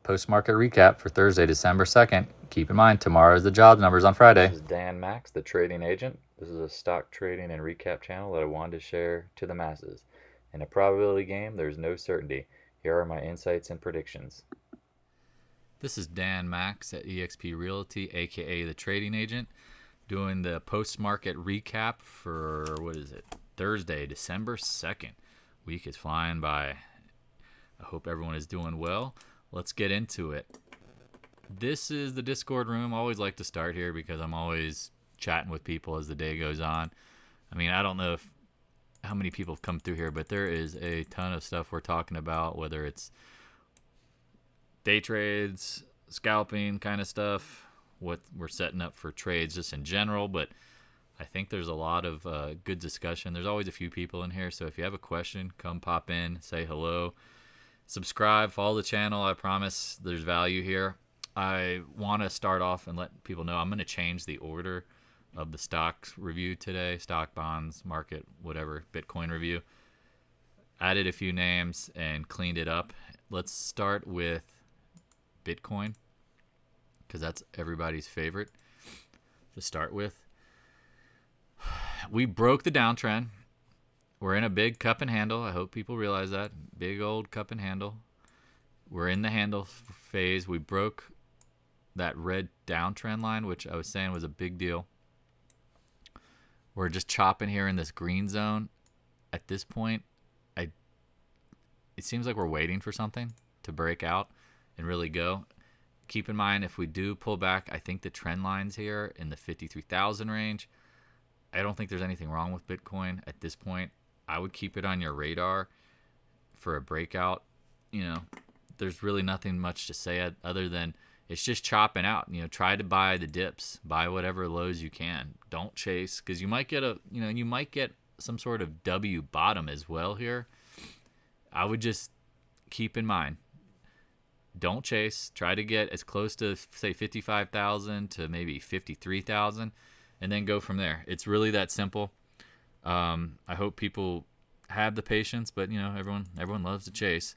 post-market recap for Thursday, December 2nd. Keep in mind, tomorrow is the jobs numbers on Friday. This is Dan Max, the trading agent. This is a stock trading and recap channel that I wanted to share to the masses. In a probability game, there's no certainty. Here are my insights and predictions. This is Dan Max at EXP Realty, aka the trading agent, doing the post-market recap for, Thursday, December 2nd. Week is flying by. I hope everyone is doing well. Let's get into it. This is the Discord room. I always like to start here because I'm always chatting with people as the day goes on. I mean, I don't know how many people have come through here, but there is a ton of stuff we're talking about, whether it's day trades, scalping kind of stuff, what we're setting up for trades just in general. But I think there's a lot of good discussion. There's always a few people in here, so if you have a question, come pop in, say hello. Subscribe, follow the channel. I promise there's value here. I want to start off and let people know I'm going to change the order of the stocks review today. Stock, bonds, market, whatever, Bitcoin review. Added a few names and cleaned it up. Let's start with Bitcoin because that's everybody's favorite to start with. We broke the downtrend. We're in a big cup and handle. I hope people realize that. Big old cup and handle. We're in the handle phase. We broke that red downtrend line, which I was saying was a big deal. We're just chopping here in this green zone. At this point, it seems like we're waiting for something to break out and really go. Keep in mind, if we do pull back, I think the trend line's here in the 53,000 range. I don't think there's anything wrong with Bitcoin at this point. I would keep it on your radar for a breakout. You know, there's really nothing much to say other than it's just chopping out. You know, try to buy the dips, buy whatever lows you can. Don't chase because you might get some sort of W bottom as well here. I would just keep in mind, don't chase. Try to get as close to say 55,000 to maybe 53,000, and then go from there. It's really that simple. I hope people have the patience, but you know, everyone loves to chase.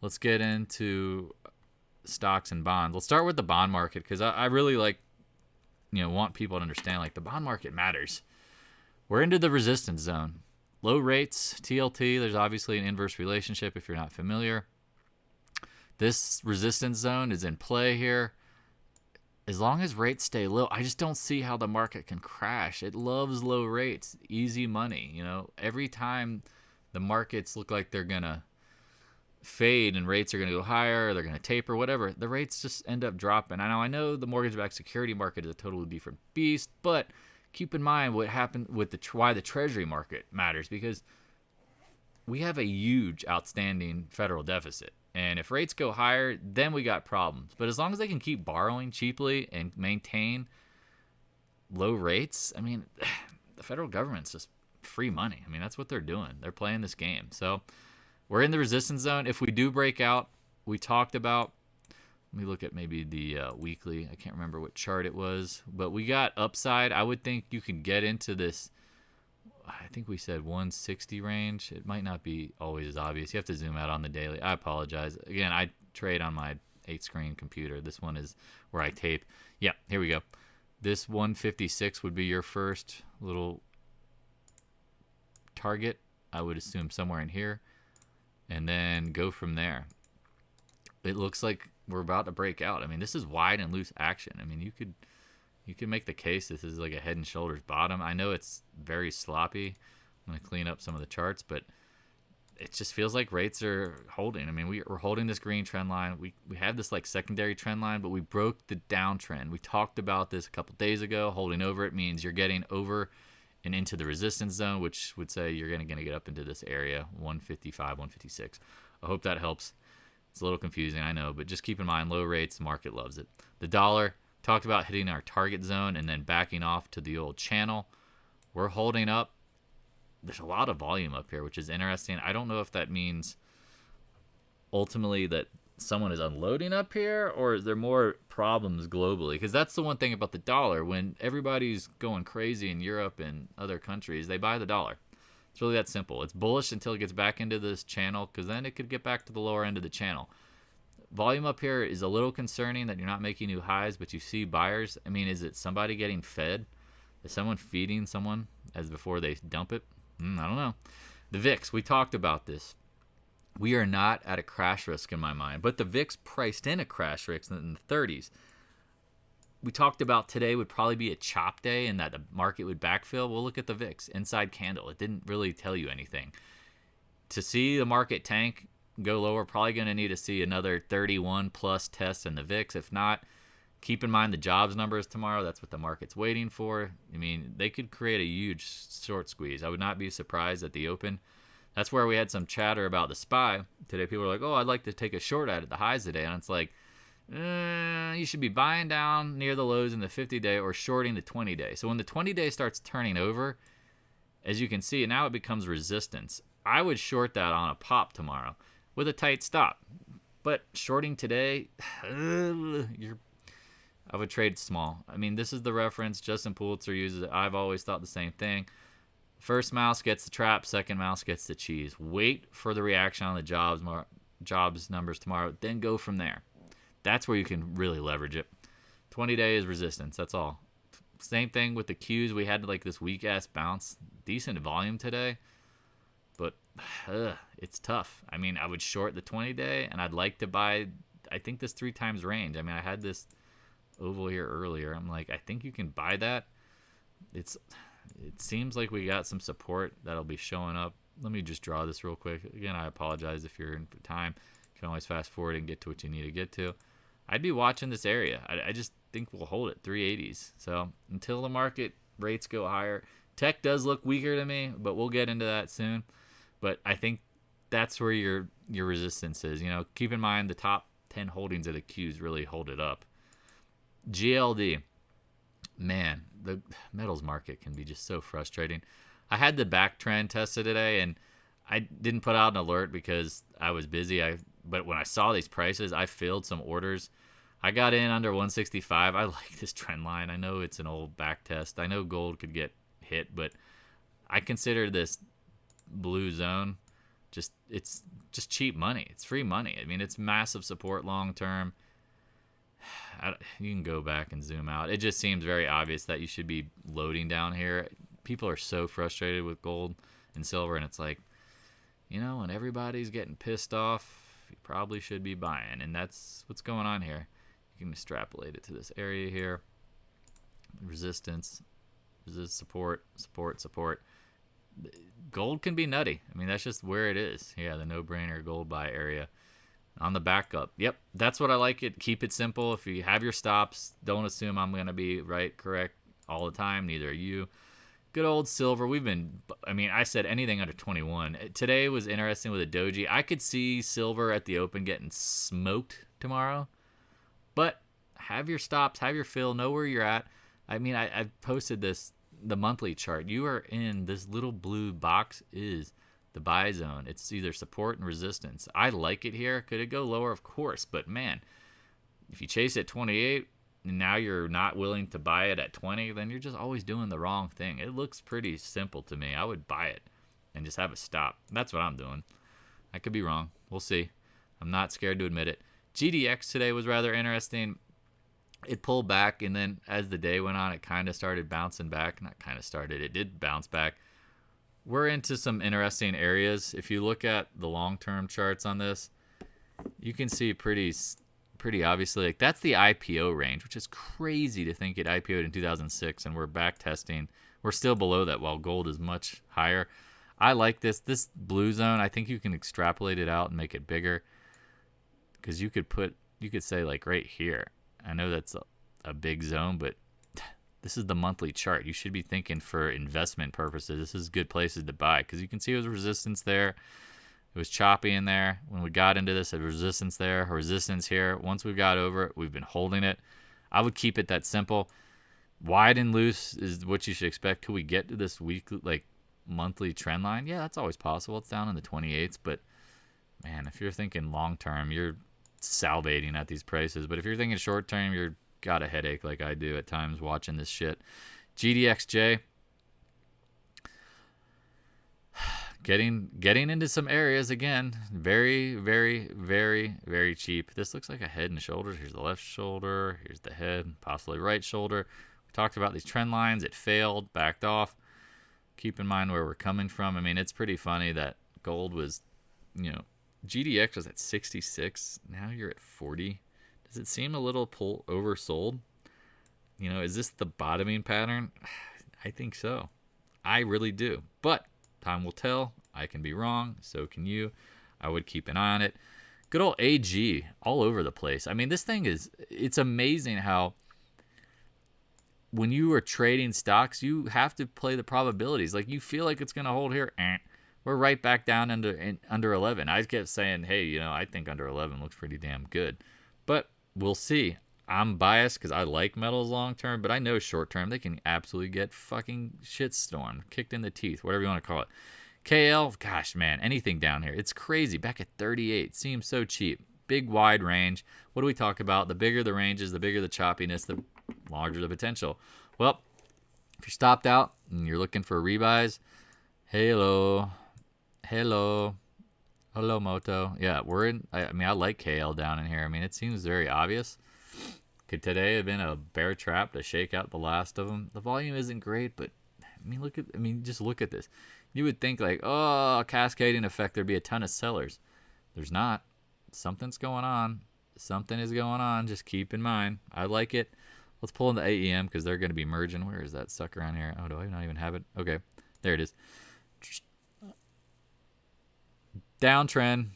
Let's get into stocks and bonds. Let's start with the bond market because I really want people to understand like the bond market matters. We're into the resistance zone. Low rates, TLT, there's obviously an inverse relationship if you're not familiar. This resistance zone is in play here. As long as rates stay low, I just don't see how the market can crash. It loves low rates, easy money. You know, every time the markets look like they're going to fade and rates are going to go higher, or they're going to taper, whatever, the rates just end up dropping. I know the mortgage-backed security market is a totally different beast, but keep in mind what happened with why the treasury market matters, because we have a huge outstanding federal deficit. And if rates go higher, then we got problems. But as long as they can keep borrowing cheaply and maintain low rates, I mean, the federal government's just free money. I mean, that's what they're doing. They're playing this game. So we're in the resistance zone. If we do break out, we talked about, let me look at maybe the weekly. I can't remember what chart it was. But we got upside. I would think you can get into this, I think we said 160 range. It might not be always as obvious. You have to zoom out on the daily. I apologize. Again, I trade on my 8-screen computer. This one is where I tape. Yeah, here we go. This 156 would be your first little target. I would assume somewhere in here. And then go from there. It looks like we're about to break out. I mean, this is wide and loose action. I mean, you could make the case this is like a head and shoulders bottom. I know it's very sloppy. I'm going to clean up some of the charts, but it just feels like rates are holding. I mean, we're holding this green trend line. We have this like secondary trend line, but we broke the downtrend. We talked about this a couple days ago. Holding over it means you're getting over and into the resistance zone, which would say you're going to get up into this area, 155, 156. I hope that helps. It's a little confusing, I know, but just keep in mind, low rates, the market loves it. The dollar, talked about hitting our target zone and then backing off to the old channel. We're holding up. There's a lot of volume up here, which is interesting. I don't know if that means ultimately that someone is unloading up here, or is there more problems globally? Because that's the one thing about the dollar. When everybody's going crazy in Europe and other countries, they buy the dollar. It's really that simple. It's bullish until it gets back into this channel, because then it could get back to the lower end of the channel. volume up here is a little concerning that you're not making new highs, but you see buyers. I mean, is it somebody getting fed? Is someone feeding someone as before they dump it? I don't know. The VIX, we talked about this. We are not at a crash risk in my mind, but the VIX priced in a crash risk in the 30s. We talked about today would probably be a chop day and that the market would backfill. Well, look at the VIX inside candle. It didn't really tell you anything. To see the market tank, go lower, probably going to need to see another 31 plus tests in the VIX. If not, keep in mind the jobs numbers tomorrow. That's what the market's waiting for. I mean, they could create a huge short squeeze. I would not be surprised at the open. That's where we had some chatter about the SPY. Today people were like, oh, I'd like to take a short at the highs today. And it's like, you should be buying down near the lows in the 50-day or shorting the 20-day. So when the 20-day starts turning over, as you can see, now it becomes resistance. I would short that on a pop tomorrow with a tight stop. But shorting today, I would trade small. I mean, this is the reference. Justin Pulitzer uses it. I've always thought the same thing. First mouse gets the trap. Second mouse gets the cheese. Wait for the reaction on the jobs numbers tomorrow. Then go from there. That's where you can really leverage it. 20-day is resistance. That's all. Same thing with the Qs. We had like this weak-ass bounce. Decent volume today. But it's tough. I mean, I would short the 20-day, and I'd like to buy, I think, this 3 times range. I mean, I had this oval here earlier. I'm like, I think you can buy that. It seems like we got some support that'll be showing up. Let me just draw this real quick. Again, I apologize if you're in for time. You can always fast forward and get to what you need to get to. I'd be watching this area. I just think we'll hold it 380s. So until the market rates go higher, tech does look weaker to me, but we'll get into that soon. But I think that's where your resistance is. You know, keep in mind the top 10 holdings of the Qs really hold it up. GLD, man, the metals market can be just so frustrating. I had the back trend tested today, and I didn't put out an alert because I was busy. But when I saw these prices, I filled some orders. I got in under 165. I like this trend line. I know it's an old back test. I know gold could get hit, but I consider this blue zone it's just cheap money. It's free money. I mean, it's massive support long term. You can go back and zoom out. It just seems very obvious that you should be loading down here. People are so frustrated with gold and silver, and it's like, you know, when everybody's getting pissed off, you probably should be buying, and that's what's going on here. You can extrapolate it to this area here. Resistance, support. Gold can be nutty. I mean, that's just where it is. Yeah, the no-brainer gold buy area. On the backup. Yep, that's what I like it. Keep it simple. If you have your stops, don't assume I'm going to be correct all the time. Neither are you. Good old silver. I said anything under 21. Today was interesting with a doji. I could see silver at the open getting smoked tomorrow. But have your stops, have your fill, know where you're at. I mean, I posted the monthly chart. You are in this little blue box is the buy zone. It's either support and resistance. I like it here. Could it go lower? Of course. But, man, if you chase at 28 and now you're not willing to buy it at 20, then you're just always doing the wrong thing. It looks pretty simple to me. I would buy it and just have a stop. That's what I'm doing. I could be wrong. We'll see. I'm not scared to admit it. GDX today was rather interesting. It pulled back, and then as the day went on, it kind of started bouncing back. Not kind of started. It did bounce back. We're into some interesting areas. If you look at the long-term charts on this, you can see pretty obviously, like, that's the IPO range, which is crazy to think it IPO'd in 2006, and we're back testing. We're still below that while gold is much higher. I like this blue zone. I think you can extrapolate it out and make it bigger, because you could say like right here. I know that's a big zone, but this is the monthly chart. You should be thinking for investment purposes. This is good places to buy, because you can see it was resistance there. It was choppy in there. When we got into this, a resistance there, a resistance here. Once we got over it, we've been holding it. I would keep it that simple. Wide and loose is what you should expect. Could we get to this monthly trend line? Yeah, that's always possible. It's down in the 28s, but man, if you're thinking long term, you're salivating at these prices. But if you're thinking short term, you're got a headache like I do at times watching this shit. GDXJ, getting into some areas again. Very, very, very, very cheap. This looks like a head and shoulders. Here's the left shoulder. Here's the head, possibly right shoulder. We talked about these trend lines. It failed, backed off. Keep in mind where we're coming from. I mean, it's pretty funny that gold was, GDX was at 66. Now you're at 40. Does it seem a little oversold? Is this the bottoming pattern? I think so. I really do. But time will tell. I can be wrong. So can you. I would keep an eye on it. Good old AG all over the place. I mean, this thing it's amazing how when you are trading stocks, you have to play the probabilities. Like, you feel like it's going to hold here. We're right back down under 11. I kept saying, hey, I think under 11 looks pretty damn good. But we'll see. I'm biased because I like metals long term, but I know short term they can absolutely get fucking shitstormed, kicked in the teeth, whatever you want to call it. KL, gosh, man, anything down here. It's crazy. Back at 38. Seems so cheap. Big, wide range. What do we talk about? The bigger the ranges, the bigger the choppiness, the larger the potential. Well, if you're stopped out and you're looking for rebuys, hello, Moto. Yeah, we're in. I like KL down in here. I mean, it seems very obvious. Could today have been a bear trap to shake out the last of them? The volume isn't great, but just look at this. You would think like, oh, cascading effect, there'd be a ton of sellers. There's not. Something's going on. Something is going on. Just keep in mind. I like it. Let's pull in the AEM because they're going to be merging. Where is that sucker on here? Oh, do I not even have it? Okay, there it is. Downtrend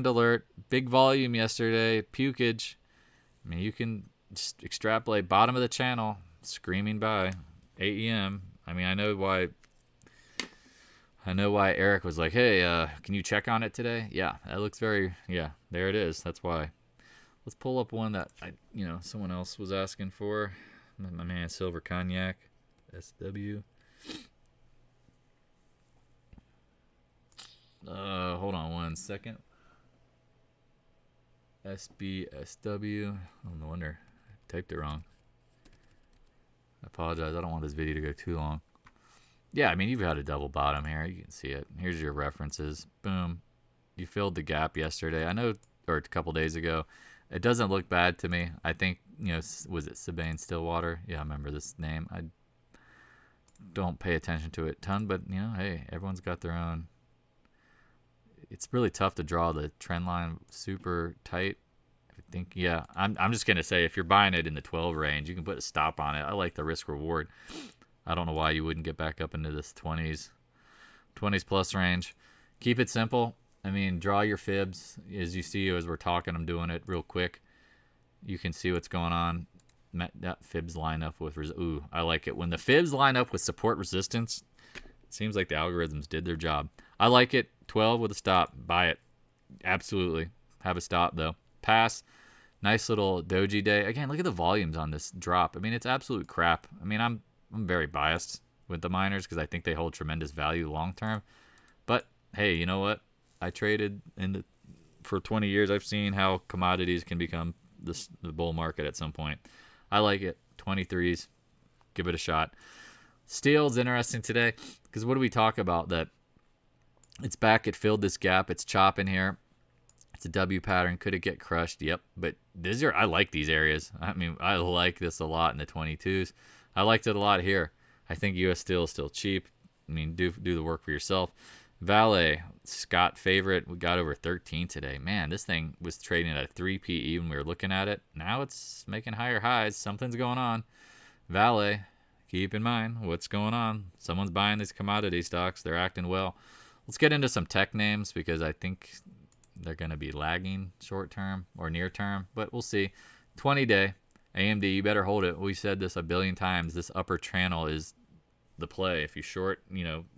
alert. Big volume yesterday. Pukage. I mean, you can just extrapolate bottom of the channel, screaming by AEM. I mean, I know why Eric was like, hey, can you check on it today? Yeah, that looks there it is. That's why. Let's pull up one that someone else was asking for. My man Silver Cognac, SW. Hold on one second. SBSW. Oh, no wonder I typed it wrong. I apologize. I don't want this video to go too long. Yeah, I mean, you've got a double bottom here. You can see it. Here's your references. Boom. You filled the gap yesterday. I know, or a couple days ago. It doesn't look bad to me. I think, was it Sabine Stillwater? Yeah, I remember this name. I don't pay attention to it a ton, but, hey, everyone's got their own. It's really tough to draw the trend line super tight. I think, yeah, I'm just going to say if you're buying it in the 12 range, you can put a stop on it. I like the risk reward. I don't know why you wouldn't get back up into this 20s plus range. Keep it simple. I mean, draw your fibs. As you see, as we're talking, I'm doing it real quick. You can see what's going on. That fibs line up with, ooh, I like it. When the fibs line up with support resistance, it seems like the algorithms did their job. I like it. 12 with a stop. Buy it. Absolutely. Have a stop, though. Pass. Nice little doji day. Again, look at the volumes on this drop. I mean, it's absolute crap. I mean, I'm very biased with the miners because I think they hold tremendous value long term. But hey, you know what? I traded for 20 years. I've seen how commodities can become the bull market at some point. I like it. 23s. Give it a shot. Steel's interesting today because what do we talk about? That it's back. It filled this gap. It's chopping here. It's a W pattern. Could it get crushed? Yep. But I like these areas. I mean, I like this a lot in the 22s. I liked it a lot here. I think U.S. Steel is still cheap. I mean, do the work for yourself. VALE, Scott favorite. We got over 13 today. Man, this thing was trading at a 3 PE when we were looking at it. Now it's making higher highs. Something's going on. VALE, keep in mind what's going on. Someone's buying these commodity stocks. They're acting well. Let's get into some tech names because I think they're going to be lagging short term or near term, but we'll see. 20-day. AMD, you better hold it. We said this a billion times. This upper channel is the play. If you short,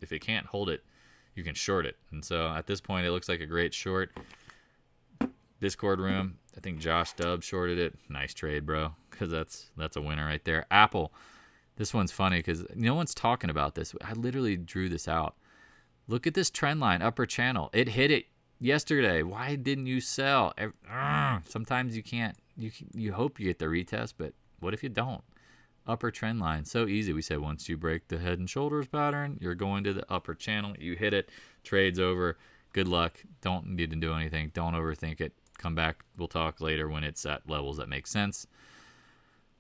if it can't hold it, you can short it. And so at this point, it looks like a great short. Discord room, I think Josh Dubb shorted it. Nice trade, bro, because that's a winner right there. Apple, this one's funny because no one's talking about this. I literally drew this out. Look at this trend line, upper channel. It hit it yesterday. Why didn't you sell? Sometimes you can't. You hope you get the retest, but what if you don't? Upper trend line, so easy. We said once you break the head and shoulders pattern, you're going to the upper channel. You hit it, trade's over. Good luck. Don't need to do anything. Don't overthink it. Come back. We'll talk later when it's at levels that make sense.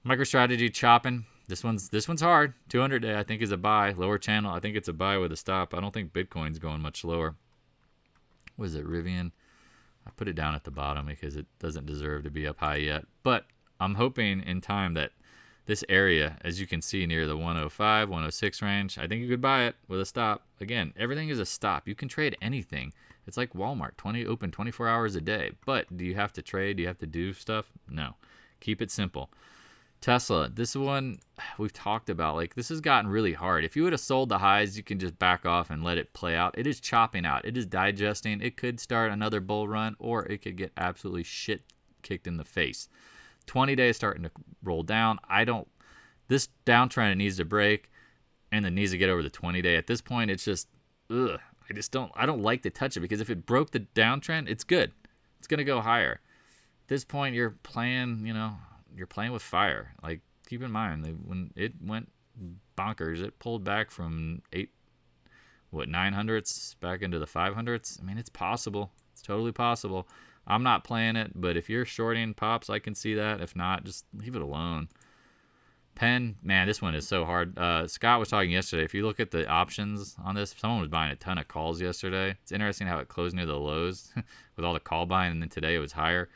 MicroStrategy chopping. This one's hard. 200 day I think is a buy. Lower channel I think it's a buy with a stop. I don't think Bitcoin's going much lower. What is it, RIVN? I put it down at the bottom because it doesn't deserve to be up high yet. But I'm hoping in time that this area, as you can see near the 105, 106 range, I think you could buy it with a stop. Again, everything is a stop. You can trade anything. It's like Walmart, open 24 hours a day. But do you have to trade? Do you have to do stuff? No. Keep it simple. Tesla, this one we've talked about. Like, this has gotten really hard. If you would have sold the highs, you can just back off and let it play out. It is chopping out. It is digesting. It could start another bull run, or it could get absolutely shit kicked in the face. 20 days starting to roll down. This downtrend, it needs to break, and it needs to get over the 20 day. At this point, it's just, I don't like to touch it, because if it broke the downtrend, it's good. It's going to go higher. At this point, you're playing with fire. Like, keep in mind, when it went bonkers, it pulled back from 900s back into the 500s. I mean, it's possible. It's totally possible. I'm not playing it, but if you're shorting pops, I can see that. If not, just leave it alone. PENN, man, this one is so hard. Scott was talking yesterday. If you look at the options on this, someone was buying a ton of calls yesterday. It's interesting how it closed near the lows with all the call buying, and then today it was higher.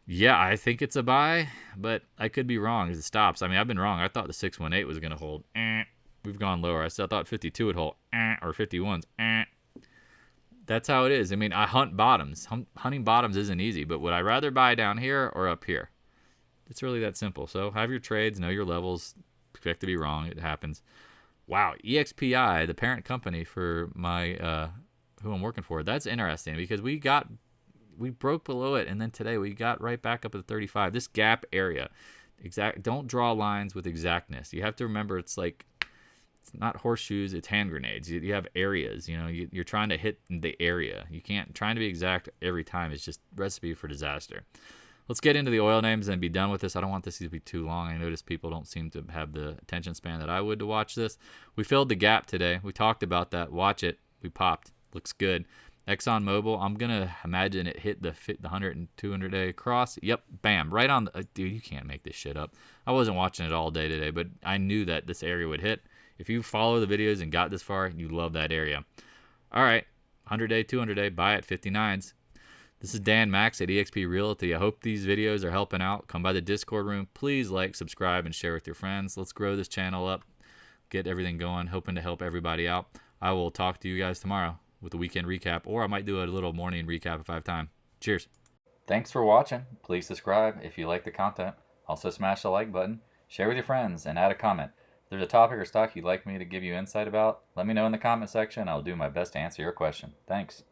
Yeah, I think it's a buy, but I could be wrong as it stops. I mean, I've been wrong. I thought the 618 was going to hold. We've gone lower. I thought 52 would hold. Or 51's. That's how it is. I mean, I hunt bottoms. Hunting bottoms isn't easy, but would I rather buy down here or up here? It's really that simple. So have your trades, know your levels. Expect to be wrong. It happens. Wow, EXPI, the parent company for my who I'm working for. That's interesting, because we broke below it, and then today we got right back up at the 35. This gap area, don't draw lines with exactness. You have to remember, it's not horseshoes, it's hand grenades. You have areas, you're trying to hit the area. You can't, trying to be exact every time is just recipe for disaster. Let's get into the oil names and be done with this. I don't want this to be too long. I notice people don't seem to have the attention span that I would to watch this. We filled the gap today. We talked about that. Watch it. We popped. Looks good. ExxonMobil, I'm going to imagine it hit the 100 and 200 day cross. Yep, bam, right on the... dude, you can't make this shit up. I wasn't watching it all day today, but I knew that this area would hit. If you follow the videos and got this far, you love that area. All right, 100 day, 200 day, buy at 59s. This is Dan Max at EXP Realty. I hope these videos are helping out. Come by the Discord room. Please like, subscribe, and share with your friends. Let's grow this channel up, get everything going, hoping to help everybody out. I will talk to you guys tomorrow with a weekend recap, or I might do a little morning recap if I have time. Cheers. Thanks for watching. Please subscribe if you like the content. Also smash the like button, share with your friends, and add a comment. If there's a topic or stock you'd like me to give you insight about, let me know in the comment section. I'll do my best to answer your question. Thanks.